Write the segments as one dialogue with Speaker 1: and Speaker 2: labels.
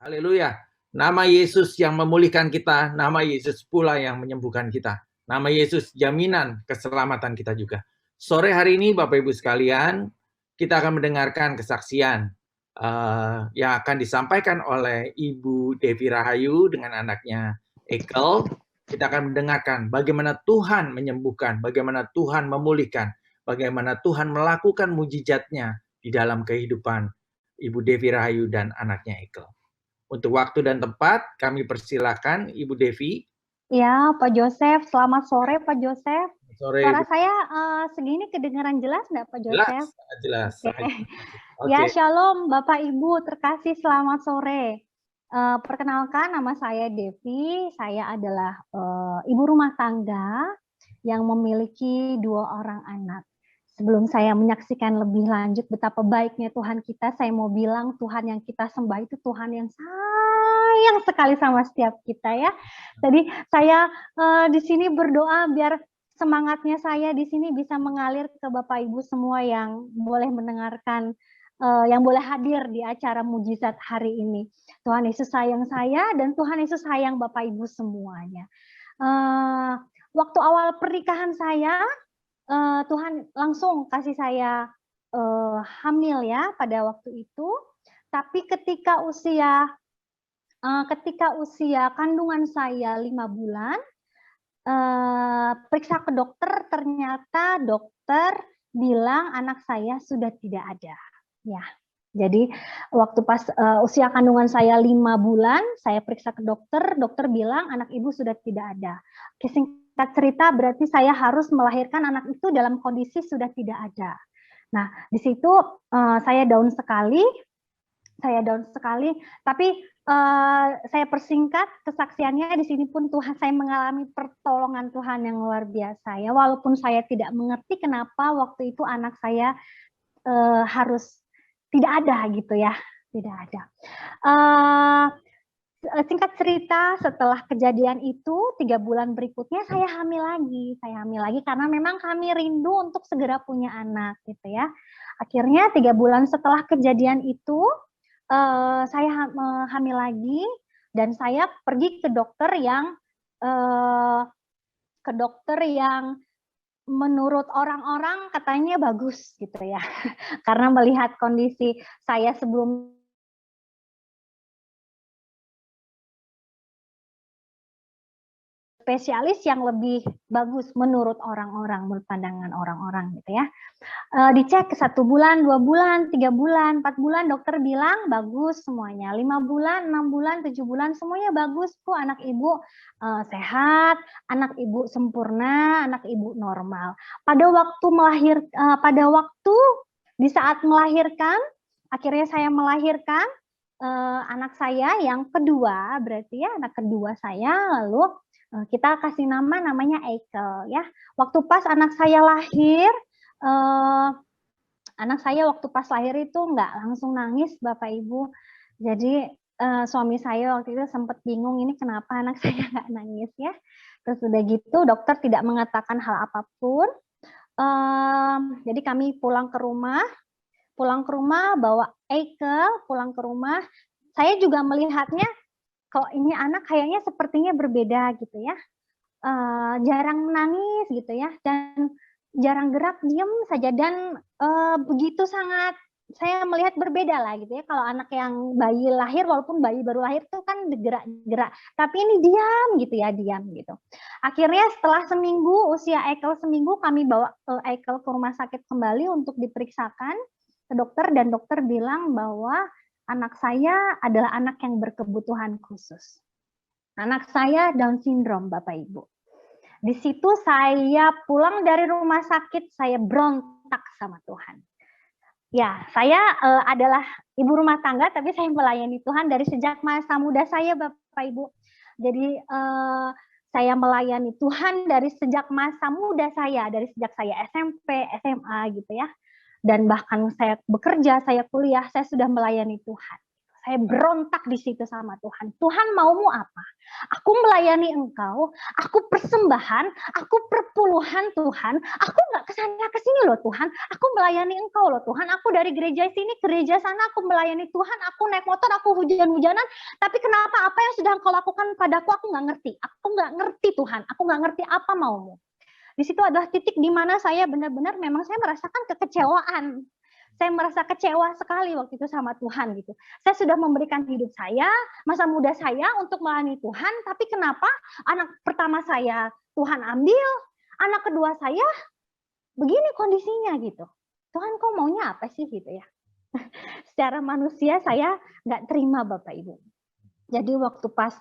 Speaker 1: Haleluya. Nama Yesus yang memulihkan kita, nama Yesus pula yang menyembuhkan kita. Nama Yesus jaminan keselamatan kita juga. Sore hari ini Bapak Ibu sekalian, kita akan mendengarkan kesaksian yang akan disampaikan oleh Ibu Devi Rahayu dengan anaknya Ekel. Kita akan mendengarkan bagaimana Tuhan menyembuhkan, bagaimana Tuhan memulihkan, bagaimana Tuhan melakukan mujizatnya di dalam kehidupan Ibu Devi Rahayu dan anaknya Ekel. Untuk waktu dan tempat, kami persilakan Ibu Devi.
Speaker 2: Ya, Pak Joseph. Selamat sore, Pak Joseph.
Speaker 1: Sore,
Speaker 2: suara saya segini kedengaran jelas nggak, Pak Joseph?
Speaker 1: Jelas.
Speaker 2: Okay. Ya, Shalom, Bapak Ibu terkasih, selamat sore. Perkenalkan, nama saya Devi. Saya adalah ibu rumah tangga yang memiliki 2 orang anak. Sebelum saya menyaksikan lebih lanjut betapa baiknya Tuhan kita, saya mau bilang Tuhan yang kita sembah itu Tuhan yang sayang sekali sama setiap kita ya. Jadi saya di sini berdoa biar semangatnya saya di sini bisa mengalir ke Bapak Ibu semua yang boleh mendengarkan, yang boleh hadir di acara mujizat hari ini. Tuhan Yesus sayang saya dan Tuhan Yesus sayang Bapak Ibu semuanya. Waktu awal pernikahan saya, Tuhan langsung kasih saya hamil ya pada waktu itu. Tapi ketika usia kandungan saya 5 bulan, periksa ke dokter, ternyata dokter bilang anak saya sudah tidak ada. Ya, jadi waktu pas usia kandungan saya 5 bulan, saya periksa ke dokter, dokter bilang anak ibu sudah tidak ada. Singkat cerita berarti saya harus melahirkan anak itu dalam kondisi sudah tidak ada. Nah, di situ saya down sekali, tapi saya persingkat kesaksiannya di sini pun Tuhan, saya mengalami pertolongan Tuhan yang luar biasa ya, walaupun saya tidak mengerti kenapa waktu itu anak saya harus tidak ada gitu ya, tidak ada. Singkat cerita, setelah kejadian itu 3 bulan berikutnya saya hamil lagi karena memang kami rindu untuk segera punya anak gitu ya. Akhirnya 3 bulan setelah kejadian itu saya hamil lagi dan saya pergi ke dokter yang menurut orang-orang katanya bagus gitu ya. Karena melihat kondisi saya sebelum spesialis yang lebih bagus menurut orang-orang, menurut pandangan orang-orang gitu ya. Dicek 1 bulan, 2 bulan, 3 bulan, 4 bulan, dokter bilang bagus semuanya. 5 bulan, 6 bulan, 7 bulan, semuanya bagus Bu, anak ibu sehat, anak ibu sempurna, anak ibu normal. Pada waktu di saat melahirkan, akhirnya saya melahirkan anak saya yang kedua, berarti ya anak kedua saya, lalu kita kasih namanya Ekel ya. Waktu pas anak saya lahir, itu nggak langsung nangis Bapak Ibu. Jadi suami saya waktu itu sempat bingung ini kenapa anak saya nggak nangis ya. Terus udah gitu dokter tidak mengatakan hal apapun. Jadi kami pulang ke rumah bawa Ekel pulang ke rumah. Saya juga melihatnya kok ini anak kayaknya sepertinya berbeda gitu ya, jarang menangis gitu ya, dan jarang gerak, diam saja, dan begitu sangat saya melihat berbeda lah gitu ya. Kalau anak yang bayi lahir, walaupun bayi baru lahir tuh kan gerak-gerak, tapi ini diam gitu. Akhirnya setelah seminggu, usia Ekel seminggu, kami bawa Ekel ke rumah sakit kembali untuk diperiksakan ke dokter, dan dokter bilang bahwa anak saya adalah anak yang berkebutuhan khusus. Anak saya Down syndrome, Bapak Ibu. Di situ saya pulang dari rumah sakit, saya berontak sama Tuhan. Ya, saya adalah ibu rumah tangga, tapi saya melayani Tuhan dari sejak masa muda saya, Bapak Ibu. Jadi saya melayani Tuhan dari sejak masa muda saya, dari sejak saya SMP, SMA gitu ya. Dan bahkan saya bekerja, saya kuliah, saya sudah melayani Tuhan. Saya berontak di situ sama Tuhan. Tuhan, maumu apa? Aku melayani Engkau, aku persembahan, aku perpuluhan Tuhan. Aku nggak kesana kesini loh Tuhan. Aku melayani Engkau loh Tuhan. Aku dari gereja sini ke gereja sana, aku melayani Tuhan. Aku naik motor, aku hujan-hujanan. Tapi kenapa apa yang sudah Engkau lakukan padaku? Aku nggak ngerti. Aku nggak ngerti Tuhan. Aku nggak ngerti apa maumu. Di situ adalah titik di mana saya benar-benar memang saya merasakan kekecewaan. Saya merasa kecewa sekali waktu itu sama Tuhan gitu. Saya sudah memberikan hidup saya, masa muda saya untuk melayani Tuhan, tapi kenapa anak pertama saya Tuhan ambil, anak kedua saya begini kondisinya gitu. Tuhan kok maunya apa sih gitu ya. Secara manusia saya nggak terima Bapak Ibu. Jadi waktu pas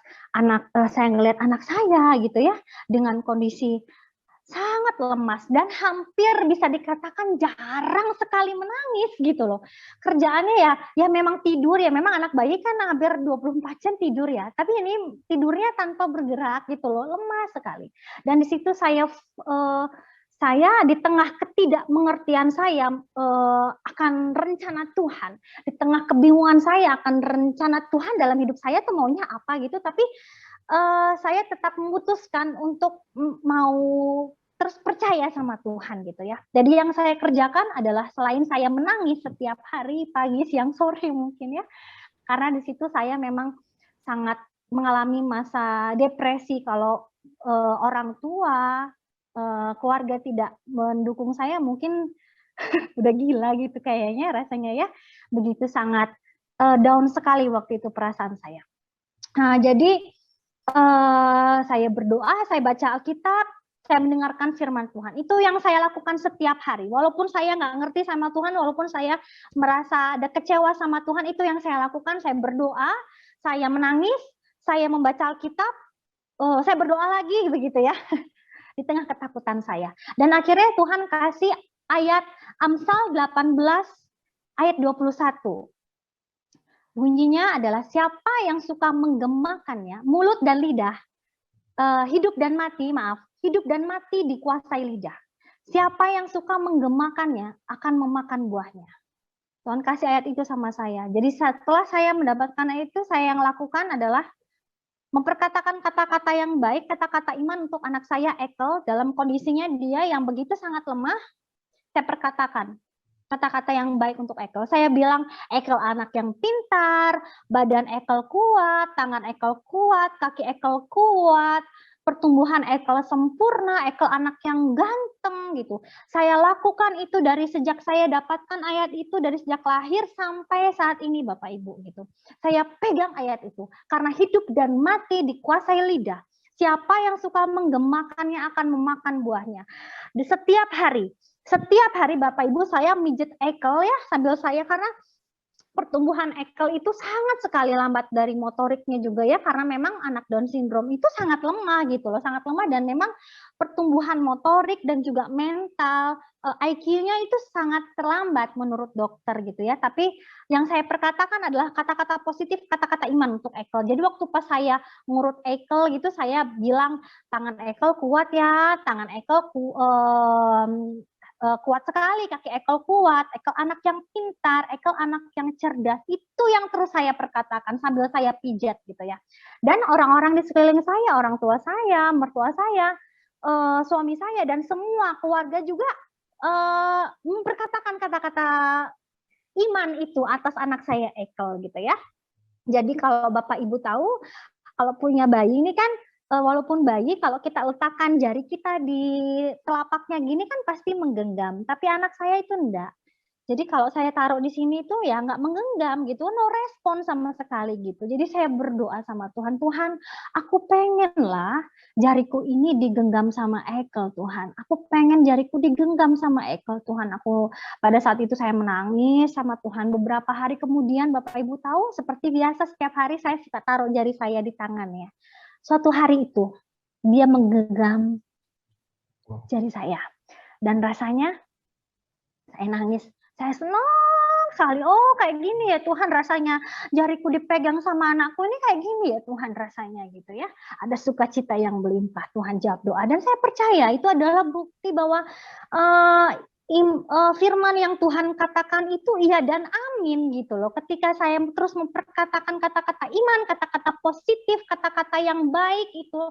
Speaker 2: saya ngelihat anak saya gitu ya, dengan kondisi sangat lemas dan hampir bisa dikatakan jarang sekali menangis gitu loh. Kerjaannya ya memang tidur ya, memang anak bayi kan hampir 24 jam tidur ya. Tapi ini tidurnya tanpa bergerak gitu loh, lemas sekali. Dan di situ saya di tengah ketidakmengertian saya akan rencana Tuhan, di tengah kebingungan saya akan rencana Tuhan dalam hidup saya tuh maunya apa gitu, tapi saya tetap memutuskan untuk mau terus percaya sama Tuhan gitu ya. Jadi yang saya kerjakan adalah selain saya menangis setiap hari, pagi, siang, sore mungkin ya, karena di situ saya memang sangat mengalami masa depresi kalau orang tua, keluarga tidak mendukung saya, mungkin udah gila gitu kayaknya rasanya ya. Begitu sangat down sekali waktu itu perasaan saya. Nah, jadi saya berdoa, saya baca Alkitab, saya mendengarkan firman Tuhan. Itu yang saya lakukan setiap hari. Walaupun saya nggak ngerti sama Tuhan, walaupun saya merasa ada kecewa sama Tuhan, itu yang saya lakukan. Saya berdoa, saya menangis, saya membaca Alkitab, saya berdoa lagi begitu ya. Di tengah ketakutan saya. Dan akhirnya Tuhan kasih ayat Amsal 18 ayat 21. Bunyinya adalah siapa yang suka menggemakannya, mulut dan lidah, hidup dan mati dikuasai lidah. Siapa yang suka menggemakannya akan memakan buahnya. Tuhan kasih ayat itu sama saya. Jadi setelah saya mendapatkan ayat itu, saya yang lakukan adalah memperkatakan kata-kata yang baik, kata-kata iman untuk anak saya Ekel, dalam kondisinya dia yang begitu sangat lemah, saya perkatakan kata-kata yang baik untuk Ekel. Saya bilang, Ekel anak yang pintar, badan Ekel kuat, tangan Ekel kuat, kaki Ekel kuat, pertumbuhan Ekel sempurna, Ekel anak yang ganteng gitu. Saya lakukan itu dari sejak saya dapatkan ayat itu, dari sejak lahir sampai saat ini Bapak Ibu gitu. Saya pegang ayat itu, karena hidup dan mati dikuasai lidah. Siapa yang suka menggemakannya akan memakan buahnya. Di setiap hari Bapak Ibu saya mijet Ekel ya sambil saya, karena pertumbuhan Ekel itu sangat sekali lambat dari motoriknya juga ya, karena memang anak Down syndrome itu sangat lemah gitu loh, sangat lemah, dan memang pertumbuhan motorik dan juga mental IQ-nya itu sangat terlambat menurut dokter gitu ya. Tapi yang saya perkatakan adalah kata-kata positif, kata-kata iman untuk Ekel. Jadi waktu pas saya ngurut Ekel gitu, saya bilang tangan Ekel kuat ya, tangan Ekel kuat sekali, kaki Ekel kuat, Ekel anak yang pintar, Ekel anak yang cerdas. Itu yang terus saya perkatakan sambil saya pijat gitu ya. Dan orang-orang di sekeliling saya, orang tua saya, mertua saya, suami saya, dan semua keluarga juga memperkatakan kata-kata iman itu atas anak saya Ekel gitu ya. Jadi kalau Bapak Ibu tahu, kalau punya bayi ini kan, walaupun bayi kalau kita letakkan jari kita di telapaknya gini kan pasti menggenggam, tapi anak saya itu enggak. Jadi kalau saya taruh di sini tuh ya nggak menggenggam gitu, no respon sama sekali gitu. Jadi saya berdoa sama Tuhan, Tuhan aku pengen lah jariku ini digenggam sama Ekel Tuhan. Aku pengen jariku digenggam sama Ekel Tuhan. Aku pada saat itu saya menangis sama Tuhan. Beberapa hari kemudian Bapak Ibu tahu seperti biasa setiap hari saya suka taruh jari saya di tangannya. Suatu hari itu dia menggenggam jari saya dan rasanya saya nangis. Saya senang sekali, oh kayak gini ya Tuhan rasanya jariku dipegang sama anakku ini kayak gini ya Tuhan rasanya gitu ya. Ada sukacita yang melimpah, Tuhan jawab doa. Dan saya percaya itu adalah bukti bahwa firman yang Tuhan katakan itu iya dan amin gitu loh. Ketika saya terus memperkatakan kata-kata iman, kata-kata positif, kata-kata yang baik itu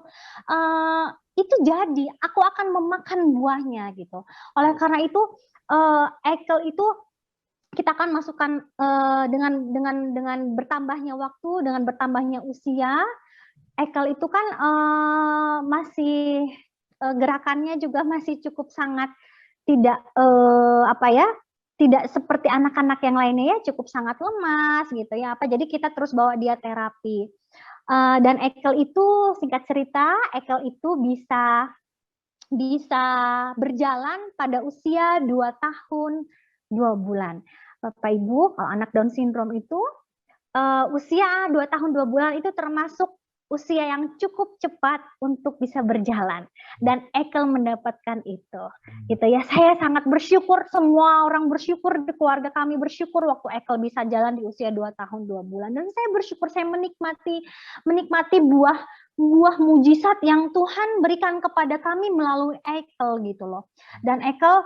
Speaker 2: jadi aku akan memakan buahnya gitu. Oleh karena itu Ekel itu kita akan masukkan dengan bertambahnya waktu, dengan bertambahnya usia, Ekel itu kan masih gerakannya juga masih cukup sangat tidak tidak seperti anak-anak yang lainnya ya, cukup sangat lemas gitu ya. Jadi kita terus bawa dia terapi. Dan Ekel itu singkat cerita, Ekel itu bisa berjalan pada usia 2 tahun 2 bulan. Bapak Ibu, kalau anak Down syndrome itu usia 2 tahun 2 bulan itu termasuk usia yang cukup cepat untuk bisa berjalan, dan Ekel mendapatkan itu gitu ya. Saya sangat bersyukur, semua orang bersyukur, di keluarga kami bersyukur waktu Ekel bisa jalan di usia 2 tahun 2 bulan, dan saya bersyukur, saya menikmati buah mujizat yang Tuhan berikan kepada kami melalui Ekel gitu loh. Dan Ekel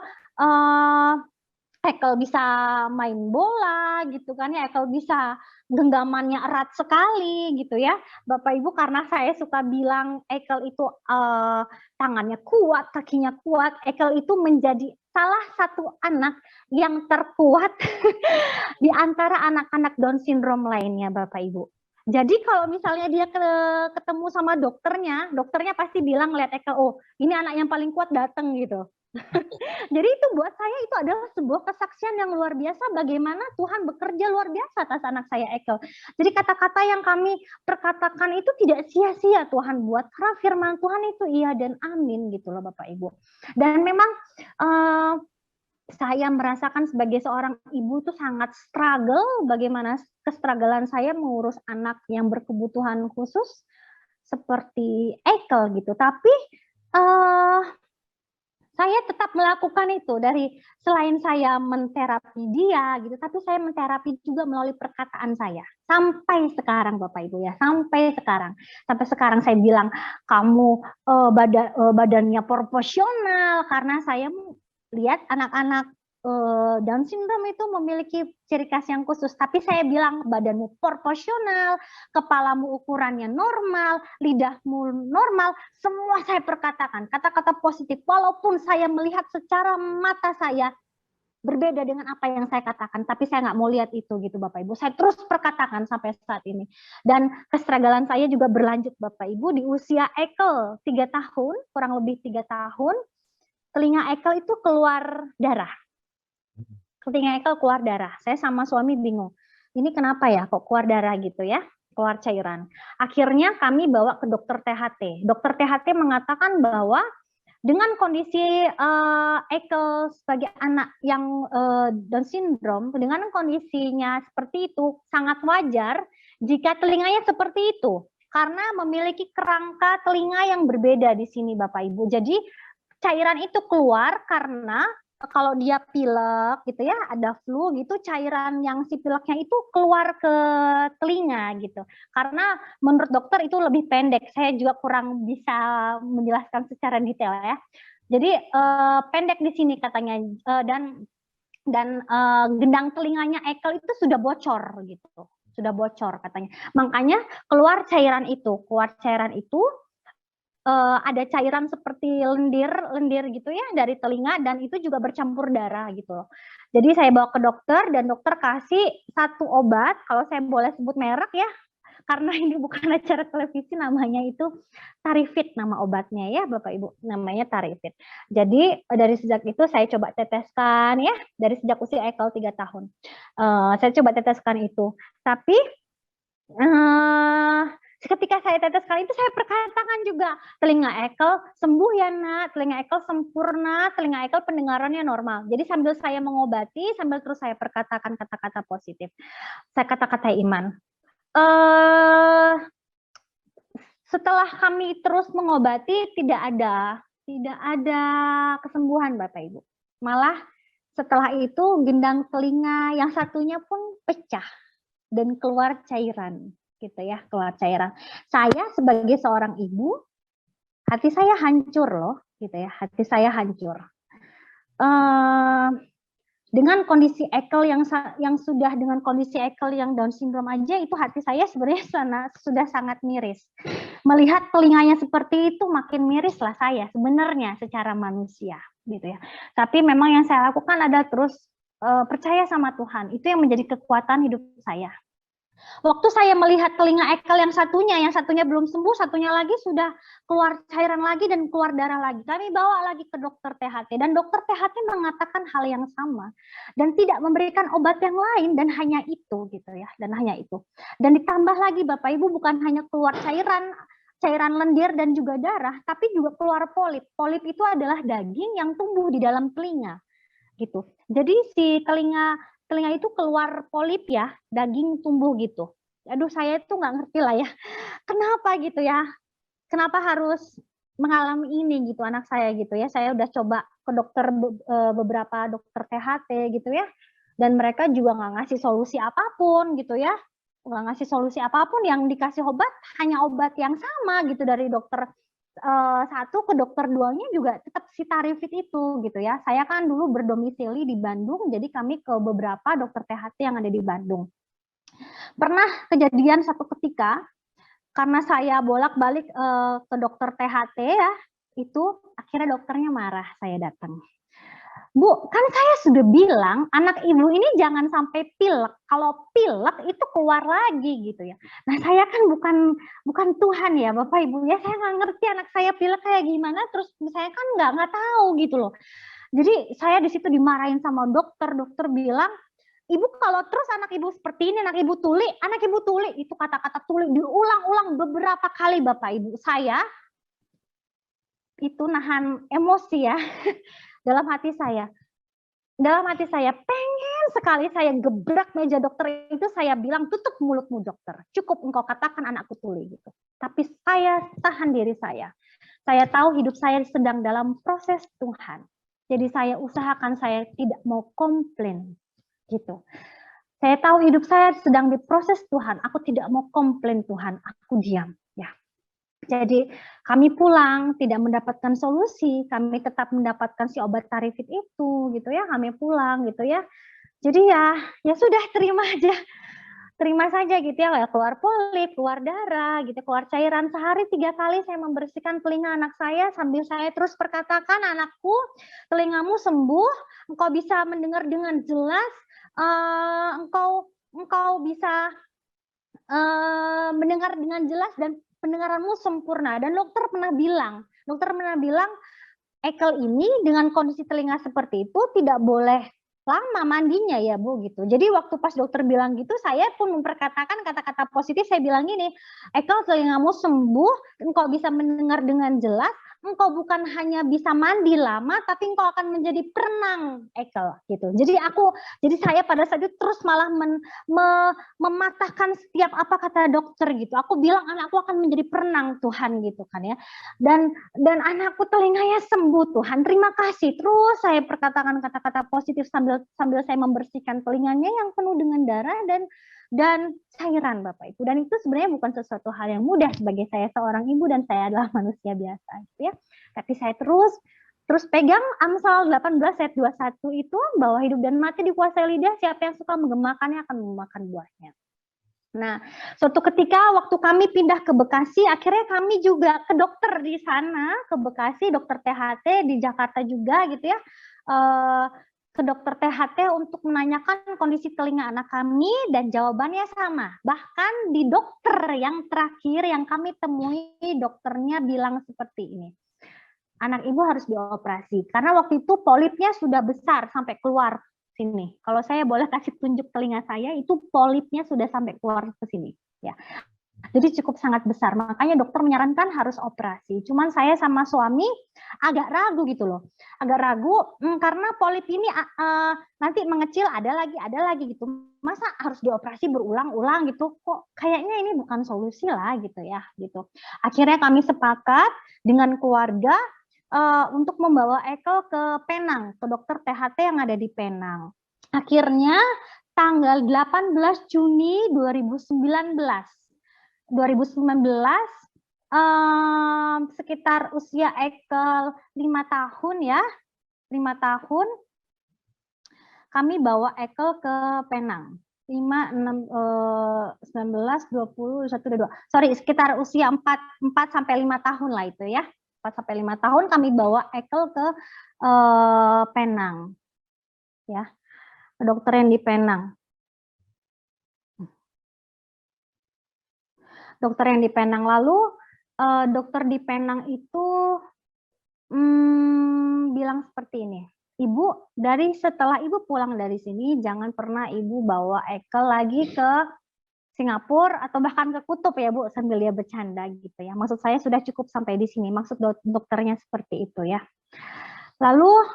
Speaker 2: bisa main bola gitu kan ya, Ekel bisa genggamannya erat sekali gitu ya Bapak Ibu, karena saya suka bilang Ekel itu tangannya kuat, kakinya kuat. Ekel itu menjadi salah satu anak yang terkuat di antara anak-anak Down syndrome lainnya Bapak Ibu. Jadi kalau misalnya dia ketemu sama dokternya pasti bilang lihat Ekel, oh ini anak yang paling kuat datang gitu. Jadi itu buat saya itu adalah sebuah kesaksian yang luar biasa bagaimana Tuhan bekerja luar biasa atas anak saya Ekel. Jadi kata-kata yang kami perkatakan itu tidak sia-sia Tuhan buat, karena firman Tuhan itu iya dan amin gitu loh Bapak Ibu. Dan memang saya merasakan sebagai seorang ibu itu sangat struggle, bagaimana kestrugglean saya mengurus anak yang berkebutuhan khusus seperti Ekel gitu. Tapi saya tetap melakukan itu, dari selain saya menterapi dia gitu, tapi saya menterapi juga melalui perkataan saya. Sampai sekarang Bapak Ibu ya, sampai sekarang saya bilang kamu badannya proporsional, karena saya lihat anak-anak Down syndrome itu memiliki ciri khas yang khusus, tapi saya bilang badanmu proporsional, kepalamu ukurannya normal, lidahmu normal, semua saya perkatakan, kata-kata positif, walaupun saya melihat secara mata saya berbeda dengan apa yang saya katakan, tapi saya nggak mau lihat itu gitu Bapak Ibu, saya terus perkatakan sampai saat ini. Dan kestragalan saya juga berlanjut Bapak Ibu, di usia Ekel 3 tahun, kurang lebih 3 tahun, telinga Ekel itu keluar darah. Ketika Ekel keluar darah, saya sama suami bingung. Ini kenapa ya kok keluar darah gitu ya, keluar cairan. Akhirnya kami bawa ke dokter THT. Dokter THT mengatakan bahwa dengan kondisi Ekel sebagai anak yang Down syndrome, dengan kondisinya seperti itu, sangat wajar jika telinganya seperti itu. Karena memiliki kerangka telinga yang berbeda di sini Bapak Ibu. Jadi cairan itu keluar karena kalau dia pilek gitu ya, ada flu gitu, cairan yang si pileknya itu keluar ke telinga gitu. Karena menurut dokter itu lebih pendek. Saya juga kurang bisa menjelaskan secara detail ya. Jadi pendek di sini katanya, dan gendang telinganya Ekel itu sudah bocor gitu. Sudah bocor katanya. Makanya keluar cairan itu. Ada cairan seperti lendir gitu ya dari telinga, dan itu juga bercampur darah gitu loh. Jadi saya bawa ke dokter, dan dokter kasih satu obat, kalau saya boleh sebut merek ya, karena ini bukan acara televisi, namanya itu Tarifit nama obatnya ya Bapak Ibu, namanya Tarifit. Jadi dari sejak itu saya coba teteskan ya, dari sejak usia Ekel 3 tahun. Saya coba teteskan itu, tapi ketika saya teteskan itu saya perkatakan juga, telinga Ekel sembuh ya nak, telinga Ekel sempurna, telinga Ekel pendengarannya normal. Jadi sambil saya mengobati, sambil terus saya perkatakan kata-kata positif. Saya kata-kata iman. Setelah kami terus mengobati, tidak ada kesembuhan Bapak Ibu. Malah setelah itu gendang telinga yang satunya pun pecah dan keluar cairan. Gitu ya, keluar cairan. Saya sebagai seorang ibu, hati saya hancur loh, gitu ya, hati saya hancur. dengan kondisi Ekel yang sudah dengan kondisi Ekel yang Down syndrome aja, itu hati saya sebenarnya sudah sangat miris. Melihat telinganya seperti itu makin miris lah saya sebenarnya secara manusia gitu ya. Tapi memang yang saya lakukan adalah terus percaya sama Tuhan. Itu yang menjadi kekuatan hidup saya. Waktu saya melihat telinga Ekel yang satunya belum sembuh, satunya lagi sudah keluar cairan lagi dan keluar darah lagi. Kami bawa lagi ke dokter THT dan dokter THT mengatakan hal yang sama dan tidak memberikan obat yang lain dan hanya itu gitu ya, dan hanya itu. Dan ditambah lagi Bapak Ibu bukan hanya keluar cairan lendir dan juga darah, tapi juga keluar polip. Polip itu adalah daging yang tumbuh di dalam telinga gitu. Jadi si telinga itu keluar polip ya, daging tumbuh gitu. Aduh saya itu nggak ngerti lah ya, kenapa gitu ya, kenapa harus mengalami ini gitu anak saya gitu ya. Saya udah coba ke dokter beberapa dokter THT gitu ya, dan mereka juga nggak ngasih solusi apapun gitu ya, nggak ngasih solusi apapun, yang dikasih obat hanya obat yang sama gitu dari dokter satu ke dokter duanya juga tetap si Tarifit itu gitu ya. Saya kan dulu berdomisili di Bandung, jadi kami ke beberapa dokter THT yang ada di Bandung. Pernah kejadian satu ketika, karena saya bolak-balik ke dokter THT ya, itu akhirnya dokternya marah saya datang. Bu, kan saya sudah bilang anak ibu ini jangan sampai pilek. Kalau pilek itu keluar lagi gitu ya. Nah saya kan bukan Tuhan ya Bapak Ibu ya. Saya nggak ngerti anak saya pilek kayak gimana. Terus saya kan nggak tahu gitu loh. Jadi saya di situ dimarahin sama dokter. Dokter bilang, ibu kalau terus anak ibu seperti ini, anak ibu tuli itu kata-kata tuli diulang-ulang beberapa kali Bapak Ibu. Saya itu nahan emosi ya. Dalam hati saya pengen sekali saya gebrak meja dokter itu, saya bilang tutup mulutmu dokter, cukup engkau katakan anakku tuli gitu. Tapi saya tahan diri saya tahu hidup saya sedang dalam proses Tuhan, jadi saya usahakan saya tidak mau komplain gitu. Saya tahu hidup saya sedang diproses Tuhan, aku tidak mau komplain Tuhan, aku diam ya. Jadi kami pulang tidak mendapatkan solusi, kami tetap mendapatkan si obat Tarifit itu gitu ya, kami pulang gitu ya. Jadi ya sudah terima saja gitu ya, keluar polip, keluar darah gitu, keluar cairan. Sehari 3 kali saya membersihkan telinga anak saya sambil saya terus perkatakan, anakku telingamu sembuh, engkau bisa mendengar dengan jelas, engkau bisa mendengar dengan jelas dan pendengaranmu sempurna. Dan dokter pernah bilang Ekel ini dengan kondisi telinga seperti itu tidak boleh lama mandinya ya Bu gitu. Jadi waktu pas dokter bilang gitu, saya pun memperkatakan kata-kata positif. Saya bilang gini, Ekel telingamu sembuh, engkau bisa mendengar dengan jelas, engkau bukan hanya bisa mandi lama, tapi engkau akan menjadi perenang Ekel gitu. Jadi saya pada saat itu terus malah mematahkan setiap apa kata dokter gitu. Aku bilang anakku akan menjadi perenang Tuhan gitu kan ya. Dan anakku telinganya sembuh Tuhan, terima kasih. Terus saya perkatakan kata-kata positif sambil saya membersihkan telinganya yang penuh dengan darah dan cairan Bapak Ibu. Dan itu sebenarnya bukan sesuatu hal yang mudah sebagai saya seorang ibu dan saya adalah manusia biasa gitu ya. Tapi saya terus pegang Amsal 18 ayat 21 itu, bahwa hidup dan mati dikuasai lidah, siapa yang suka menggemakannya akan memakan buahnya. Nah, suatu ketika waktu kami pindah ke Bekasi, akhirnya kami juga ke dokter di sana, ke Bekasi, dokter THT di Jakarta juga gitu ya, ke dokter THT untuk menanyakan kondisi telinga anak kami dan jawabannya sama. Bahkan di dokter yang terakhir yang kami temui, dokternya bilang seperti ini, anak ibu harus dioperasi karena waktu itu polipnya sudah besar sampai keluar sini. Kalau saya boleh kasih tunjuk telinga saya, itu polipnya sudah sampai keluar ke sini ya. Jadi cukup sangat besar, makanya dokter menyarankan harus operasi. Cuman saya sama suami agak ragu gitu loh, karena polip ini nanti mengecil ada lagi gitu. Masa harus dioperasi berulang-ulang gitu? Kok kayaknya ini bukan solusi lah gitu ya gitu. Akhirnya kami sepakat dengan keluarga untuk membawa Ekel ke Penang, ke dokter THT yang ada di Penang. Akhirnya tanggal 18 Juni 2019 sekitar usia Ekel 5 tahun ya, 5 tahun, kami bawa Ekel ke Penang. 5, 6, 19, 20, 1, 2. Sorry, sekitar usia 4 sampai 5 tahun lah itu ya. 4 sampai 5 tahun kami bawa Ekel ke Penang. Ya. Dokter yang di Penang. Dokter yang di Penang. Lalu dokter di Penang itu bilang seperti ini. Ibu, setelah Ibu pulang dari sini, jangan pernah Ibu bawa Ekel lagi ke Singapura atau bahkan ke Kutub ya Bu, sambil dia bercanda gitu ya. Maksud saya sudah cukup sampai di sini. Maksud dokternya seperti itu ya. Lalu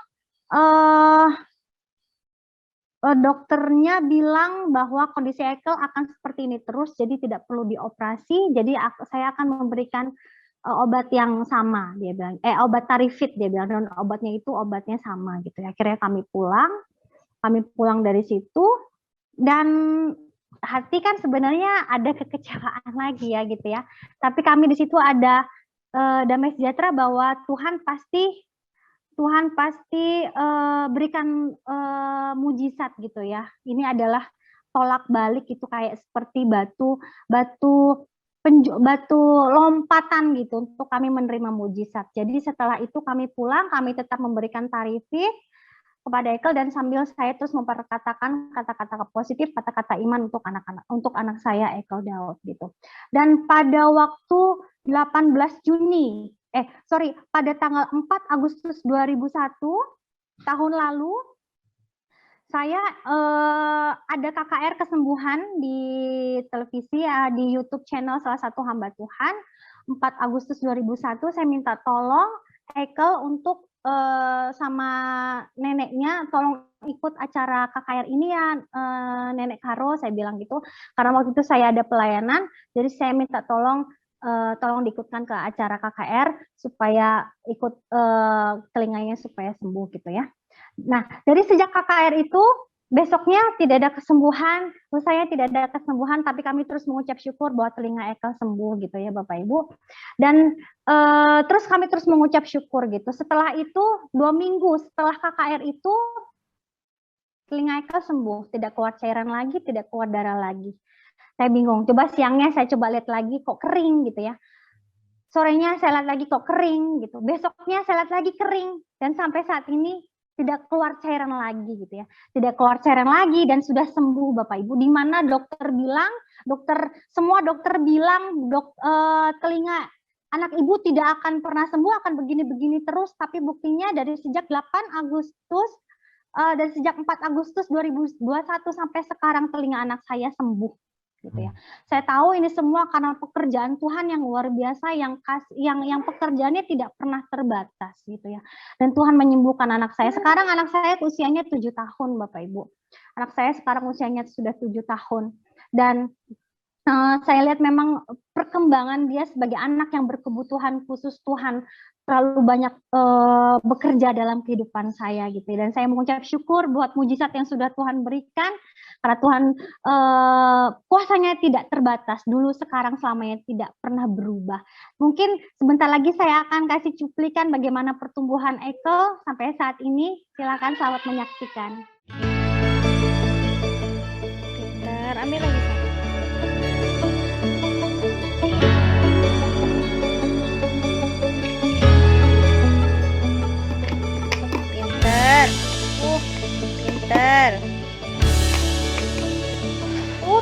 Speaker 2: dokternya bilang bahwa kondisi Ekel akan seperti ini terus, jadi tidak perlu dioperasi. Jadi saya akan memberikan obat yang sama, dia bilang, obat Tarifit dia bilang, dan obatnya itu obatnya sama gitu ya. Akhirnya kami pulang dari situ, dan hati kan sebenarnya ada kekecewaan lagi ya gitu ya. Tapi kami di situ ada damai sejahtera bahwa Tuhan pasti berikan mujizat gitu ya. Ini adalah tolak balik itu kayak seperti batu lompatan gitu untuk kami menerima mujizat. Jadi setelah itu kami pulang, kami tetap memberikan Tarifit kepada Ekel, dan sambil saya terus memperkatakan kata-kata positif, kata-kata iman untuk anak saya Ekel Daud gitu. Dan pada waktu 18 Juni, pada tanggal 4 Agustus 2001 tahun lalu, saya ada KKR kesembuhan di televisi, di YouTube channel salah satu hamba Tuhan. 4 Agustus 2001 saya minta tolong Ekel untuk sama neneknya tolong ikut acara KKR ini ya, Nenek Karo, saya bilang gitu. Karena waktu itu saya ada pelayanan, jadi saya minta tolong diikutkan ke acara KKR supaya ikut telinganya supaya sembuh gitu ya. Nah, dari sejak KKR itu, besoknya tidak ada kesembuhan, saya tidak ada kesembuhan, tapi kami terus mengucap syukur bahwa telinga Ekel sembuh gitu ya Bapak Ibu. Dan terus kami terus mengucap syukur gitu. Setelah itu, 2 minggu setelah KKR itu, telinga Ekel sembuh, tidak keluar cairan lagi, tidak keluar darah lagi. Saya bingung, coba siangnya saya coba lihat lagi, kok kering gitu ya. Sorenya saya lihat lagi kok kering gitu. Besoknya saya lihat lagi kering, dan sampai saat ini tidak keluar cairan lagi gitu ya. Tidak keluar cairan lagi dan sudah sembuh Bapak Ibu. Di mana semua dokter bilang telinga anak Ibu tidak akan pernah sembuh, akan begini-begini terus, tapi buktinya dari sejak 8 Agustus dari sejak 4 Agustus 2021 sampai sekarang telinga anak saya sembuh gitu ya. Saya tahu ini semua karena pekerjaan Tuhan yang luar biasa, yang pekerjaannya tidak pernah terbatas gitu ya. Dan Tuhan menyembuhkan anak saya. Sekarang anak saya usianya 7 tahun Bapak Ibu. Anak saya sekarang usianya sudah 7 tahun. Dan saya lihat memang perkembangan dia sebagai anak yang berkebutuhan khusus. Tuhan terlalu banyak bekerja dalam kehidupan saya gitu. Dan saya mengucap syukur buat mujizat yang sudah Tuhan berikan, karena Tuhan kuasanya tidak terbatas, dulu, sekarang, selamanya tidak pernah berubah. Mungkin sebentar lagi saya akan kasih cuplikan bagaimana pertumbuhan Ekel sampai saat ini. Silakan selamat menyaksikan. Bentar, ambil lagi saya. Pinter.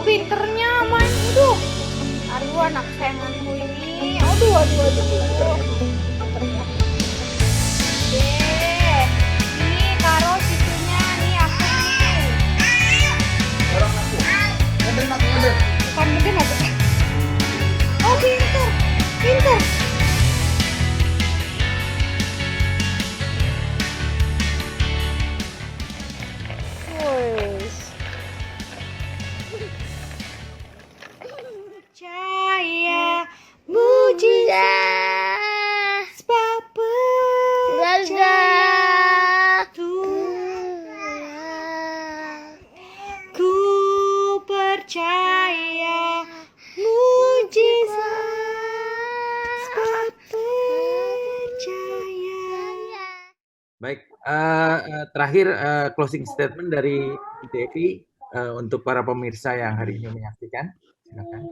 Speaker 2: Pinternya main. Aduh anak sayanganku ini. Aduh. Nih Karo cucunya, nih aku nih. Orang aku. Ngambil. Kamu mungkin aku. Oh pinter. Cahaya mujizat.
Speaker 1: Terakhir closing statement dari Bu Devi untuk para pemirsa yang hari ini menyaksikan. Silakan.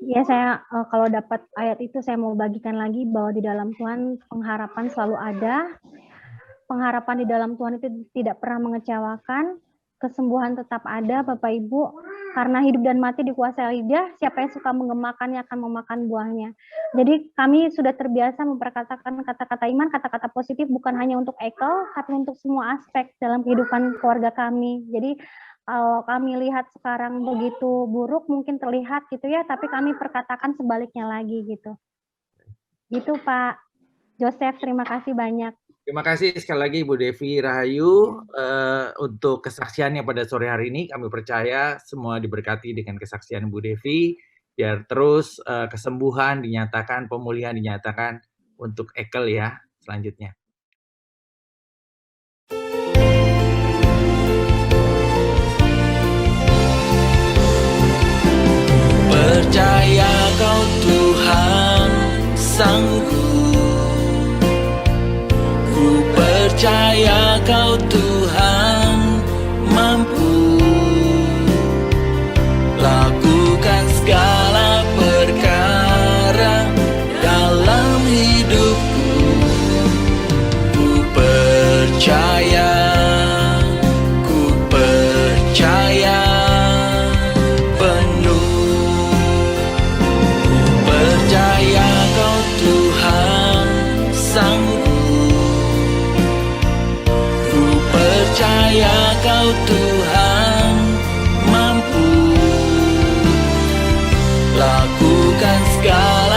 Speaker 2: Ya saya kalau dapat ayat itu saya mau bagikan lagi bahwa di dalam Tuhan pengharapan selalu ada. Pengharapan di dalam Tuhan itu tidak pernah mengecewakan. Kesembuhan tetap ada, Bapak Ibu. Karena hidup dan mati dikuasai lidah, siapa yang suka menggemakannya akan memakan buahnya. Jadi kami sudah terbiasa memperkatakan kata-kata iman, kata-kata positif bukan hanya untuk Ekel, tapi untuk semua aspek dalam kehidupan keluarga kami. Jadi kalau kami lihat sekarang begitu buruk, mungkin terlihat gitu ya, tapi kami perkatakan sebaliknya lagi gitu. Gitu Pak Joseph, terima kasih banyak.
Speaker 1: Terima kasih sekali lagi Bu Devi Rahayu untuk kesaksiannya pada sore hari ini. Kami percaya semua diberkati dengan kesaksian Bu Devi. Biar terus kesembuhan dinyatakan, pemulihan dinyatakan untuk Ekel ya selanjutnya.
Speaker 3: Percaya kau Tuhan sanggup. Percaya kau Tuhan mampu lakukan segala perkara dalam hidupku. Ku percaya penuh. Ku percaya kau Tuhan sanggup. Percaya kau Tuhan mampu lakukan segala